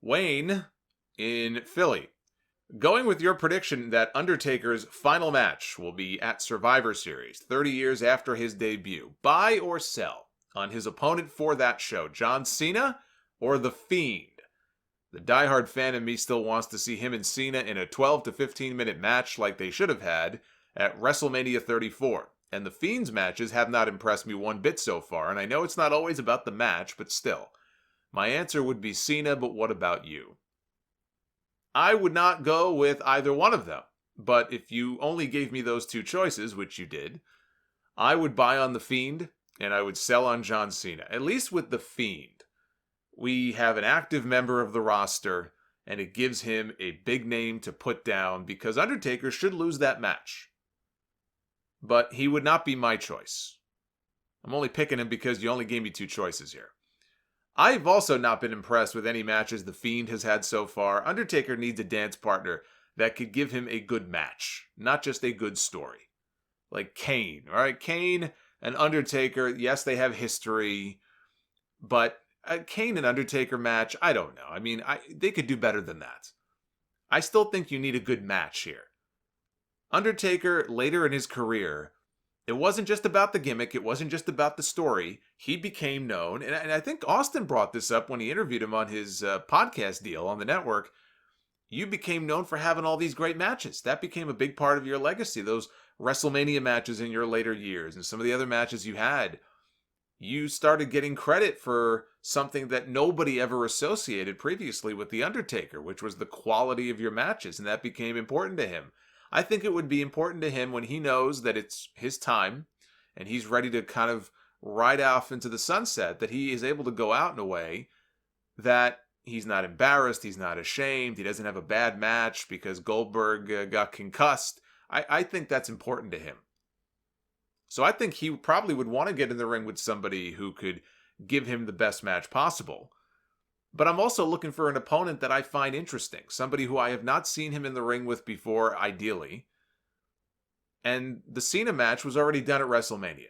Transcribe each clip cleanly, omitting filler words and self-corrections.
Wayne in Philly. Going with your prediction that Undertaker's final match will be at Survivor Series 30 years after his debut, buy or sell on his opponent for that show, John Cena or The Fiend? The diehard fan in me still wants to see him and Cena in a 12 to 15 minute match like they should have had at WrestleMania 34. And The Fiend's matches have not impressed me one bit so far, and I know it's not always about the match, but still. My answer would be Cena, but what about you? I would not go with either one of them, but if you only gave me those two choices, which you did, I would buy on The Fiend, and I would sell on John Cena. At least with The Fiend, we have an active member of the roster, and it gives him a big name to put down because Undertaker should lose that match. But he would not be my choice. I'm only picking him because you only gave me two choices here. I've also not been impressed with any matches The Fiend has had so far. Undertaker needs a dance partner that could give him a good match, not just a good story. Like Kane, all right? Kane and Undertaker, yes, they have history, but a Kane and Undertaker match, I don't know. I mean, they could do better than that. I still think you need a good match here. Undertaker, later in his career, it wasn't just about the gimmick. It wasn't just about the story. He became known, and I think Austin brought this up when he interviewed him on his podcast deal on the network. You became known for having all these great matches. That became a big part of your legacy. Those WrestleMania matches in your later years and some of the other matches you had. You started getting credit for something that nobody ever associated previously with The Undertaker, which was the quality of your matches, and that became important to him. I think it would be important to him when he knows that it's his time and he's ready to kind of ride off into the sunset, that he is able to go out in a way that he's not embarrassed, he's not ashamed, he doesn't have a bad match because Goldberg got concussed. I think that's important to him. So I think he probably would want to get in the ring with somebody who could give him the best match possible. But I'm also looking for an opponent that I find interesting. Somebody who I have not seen him in the ring with before, ideally. And the Cena match was already done at WrestleMania.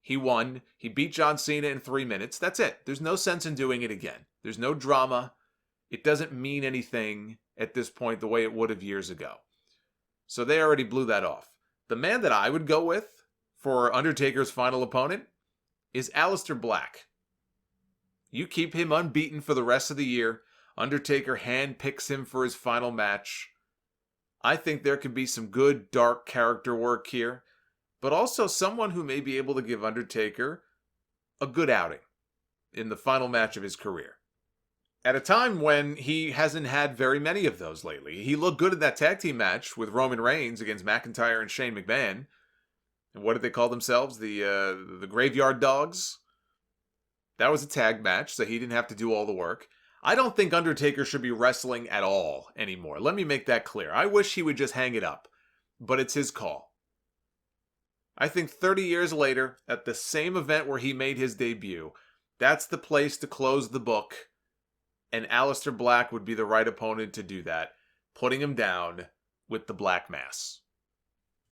He won. He beat John Cena in 3 minutes. That's it. There's no sense in doing it again. There's no drama. It doesn't mean anything at this point the way it would have years ago. So they already blew that off. The man that I would go with for Undertaker's final opponent is Aleister Black. You keep him unbeaten for the rest of the year. Undertaker handpicks him for his final match. I think there could be some good, dark character work here, but also someone who may be able to give Undertaker a good outing in the final match of his career. At a time when he hasn't had very many of those lately. He looked good in that tag team match with Roman Reigns against McIntyre and Shane McMahon. And what did they call themselves? The Graveyard Dogs? That was a tag match, so he didn't have to do all the work. I don't think Undertaker should be wrestling at all anymore. Let me make that clear. I wish he would just hang it up, but it's his call. I think 30 years later, at the same event where he made his debut, that's the place to close the book, and Aleister Black would be the right opponent to do that, putting him down with the Black Mass.